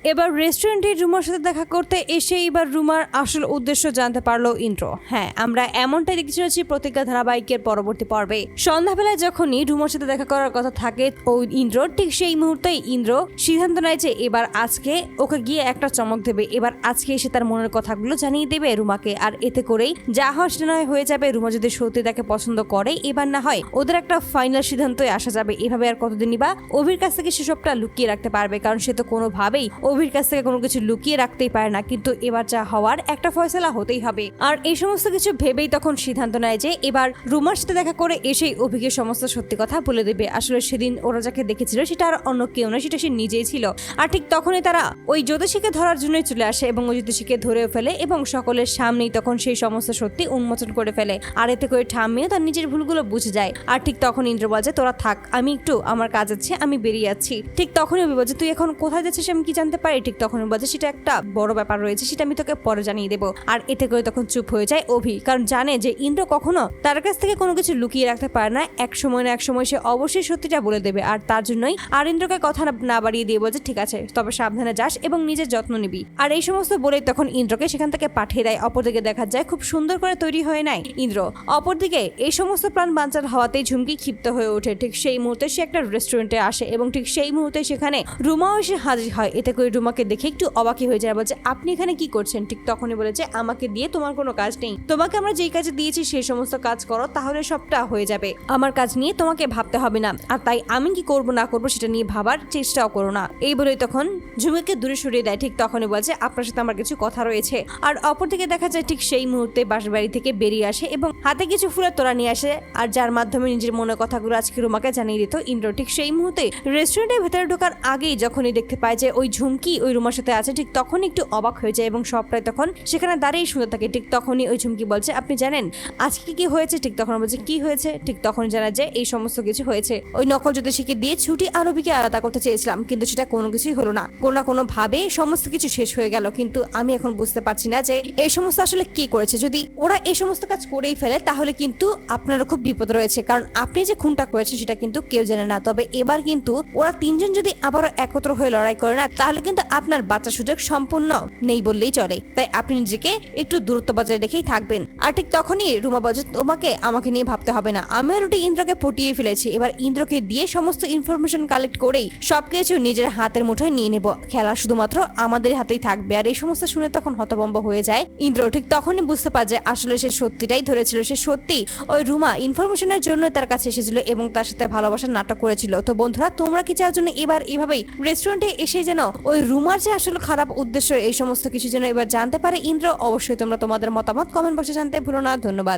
এবার রেস্টুরেন্টে রুমার সাথে দেখা করতে এসে এবার রুমার আসল উদ্দেশ্য জানতে পারলো ইন্দ্র। হ্যাঁ, আমরা এমনটাই দেখতে চলেছি প্রতিজ্ঞা ধারাবাহিকের পরবর্তী পর্বে। সন্ধ্যাবেলায় যখনই রুমার সাথে দেখা করার কথা থাকে ওই ইন্দ্র, ঠিক সেই মুহূর্তেই ইন্দ্র সিদ্ধান্ত নেয় যে এবার আজকে ওকে গিয়ে একটা চমক দেবে। এবার আজকে এসে তার মনের কথাগুলো জানিয়ে দেবে রুমাকে, আর এতে করেই যা হয় সেটা নয় হয়ে যাবে। রুমা যদি সত্যি তাকে পছন্দ করে এবার না হয় ওদের একটা ফাইনাল সিদ্ধান্তে আসা যাবে। এভাবে আর কতদিনই বা অভির কাছ থেকে সেসবটা লুকিয়ে রাখতে পারবে, কারণ সে তো কোনোভাবেই অভির কাছ থেকে কোনো কিছু লুকিয়ে রাখতেই পারে না। কিন্তু এবার যা হওয়ার একটা ফয়সালা হতেই হবে। আর এই সমস্ত কিছু ভেবেই তখন সিদ্ধান্ত নেয় যে এবার রুমার সাথে দেখা করে এসেই অভিকে সমস্ত সত্যি কথা বলে দেবে। আসলে সেদিন ওরা যাকে দেখেছিল সেটা আর অন্য কেউ না, সেটা সে নিজেই ছিল। আর ঠিক তখনই তারা ওই জ্যোতিষীকে ধরার জন্যই চলে আসে এবং ওই জ্যোতিষীকে ধরেও ফেলে এবং সকলের সামনেই তখন সেই সমস্ত সত্যি উন্মোচন করে ফেলে। আর এতে করে ঠাম্মিও তার নিজের ভুলগুলো বুঝে যায়। আর ঠিক তখন ইন্দ্র বলে তোরা থাক, আমি একটু আমার কাজ আছে, আমি বেরিয়ে যাচ্ছি। ঠিক তখনই অভি বলছে তুই এখন কোথায় যাচ্ছিস আমি কি জানতে পারি? ঠিক তখনই বলছে সেটা একটা বড় ব্যাপার রয়েছে, সেটা আমি তোকে পরে জানিয়ে দেবো। আর এতে করে তখন চুপ হয়ে যায় অভি, কারণ জানে যে ইন্দ্র কখনো তার কাছ থেকে কোনো কিছু লুকিয়ে রাখতে পারে না। এক সময় না এক সময় সে অবশ্যই সত্যিটা বলে দেবে। আর তার জন্যই আর ইন্দ্রকে কথা না বাড়িয়ে দিয়ে বলছে ঠিক আছে, তবে সাবধানে যাস এবং নিজের যত্ন নিবি। আর এই সমস্ত বলে তখন ইন্দ্রকে সেখান থেকে পাঠিয়ে দেয়। অপরদিকে দেখা যায় খুব সুন্দর করে তৈরি হয়ে নেয় ইন্দ্র। অপরদিকে এই সমস্ত প্ল্যান বানচাল হওয়াতেই ঝুমকি ক্ষিপ্ত হয়ে ওঠে। ঠিক সেই মুহূর্তে সে একটা রেস্টুরেন্টে আসে এবং ঠিক সেই মুহূর্তে সেখানে রুমাও এসে হাজির হয়। এতে করে রুমাকে দেখে একটু অবাকই হয়ে যায়, বলছে আপনি এখানে কি করছেন? ঠিক তখনই বলেছে আমাকে দিয়ে তোমার কোনো কাজ নেই, তোমাকে আমরা যেই কাজে দিয়েছি সেই সমস্ত কাজ করো, তাহলে সবটা হয়ে যাবে। আমার কাজ নিয়ে তোমাকে ভাবতে হবে না, আর তাই আমি কি করব না করবো সেটা নিয়ে ভাবার চেষ্টাও করো না। এই বলেই তখন ঝুমকিকে দূরে সরিয়ে দেয়। ঠিক তখনই বলছে আপনার সাথে আমার কিছু কথা রয়েছে। আর অপরদিকে দেখা যায় ঠিক সেই মুহূর্তে বাসার বাড়ি থেকে বেরিয়ে আসে এবং হাতে কিছু ফুলের তোড়া নিয়ে আসে, আর যার মাধ্যমে নিজের মনের কথাগুলো আজকে রুমাকে জানিয়ে দিত ইন্দ্র। ঠিক সেই মুহূর্তে রেস্টুরেন্টের ভেতরে ঢোকার আগেই যখনই দেখতে পায় যে ওই ঝুমকি ওই রুমার সাথে আছে, ঠিক তখন একটু অবাক হয়ে যায় এবং সবটাই তখন সেখানে দাঁড়িয়ে শুনতে থাকে। ঠিক তখনই ওই ঝুমকি বলছে আপনি জানেন আজকে কি হয়েছে? ঠিক তখন বলছে কি হয়েছে? ঠিক তখন জানা যায় এই সমস্ত কিছু হয়েছে। ওই নকল জ্যোতিষীকে দিয়ে ছুটি আর অভিকে আলাদা করতে চেয়েছিলাম, কিন্তু সেটা কোনো কিছুই হলো না। কোনো না কোনো ভাবে সমস্ত কিছু শেষ হয়ে গেল, কিন্তু আমি এখন বুঝতে পারছি না যে এই সমস্ত আসলে কি করেছে। যদি ওরা এই সমস্ত কাজ করেই ফেলে তাহলে কিন্তু আপনারও খুব বিপদ রয়েছে, কারণ আপনি যে খুনটা করেছেন সেটা কিন্তু কেউ জানে না। তবে এবার কিন্তু ওরা তিনজন যদি আবারও একত্র হয়ে লড়াই করে না, তাহলে কিন্তু আপনার বাঁচার সুযোগ সম্পূর্ণ নেই বললেই চলে। তাই আপনি নিজেকে একটু দূরত্ব বজায় রেখেই থাকবেন। আর ঠিক তখনই রুমা বলছে তোমাকে আমাকে নিয়ে ভাবতে হবে না, আমি অলরেডি ইন্দ্রকে পটিয়ে ফেলেছি। এবার ইন্দ্রকে দিয়ে সমস্ত ইনফরমেশন কালেক্ট করেই সবকিছু নিজের হাতের মুঠোয় নিয়ে নেব, খেলা শুধুমাত্র আমাদের হাতেই থাকবে। আর এই সমস্ত শুনে তখন হতভম্ব হয়ে যায় ইন্দ্র। ঠিক তখনই বুঝতে পারে যে আসলে সে সত্যিটাই ধরেছিল, সে সত্যি ওই রুমা ইনফরমেশনের জন্য তার কাছে এসেছিল এবং তার সাথে ভালোবাসার নাটক করেছিল। তো বন্ধুরা তোমরা কি চাও জন্য এবার এভাবেই রেস্টুরেন্টে এসে যেন ওই রুমার যে আসলে খারাপ উদ্দেশ্য এই সমস্ত কিছু যেন এবার জানতে পারে ইন্দ্র? অবশ্যই তোমরা তোমাদের মতামত কমেন্ট বক্সে জানতে ভুলো না। ধন্যবাদ।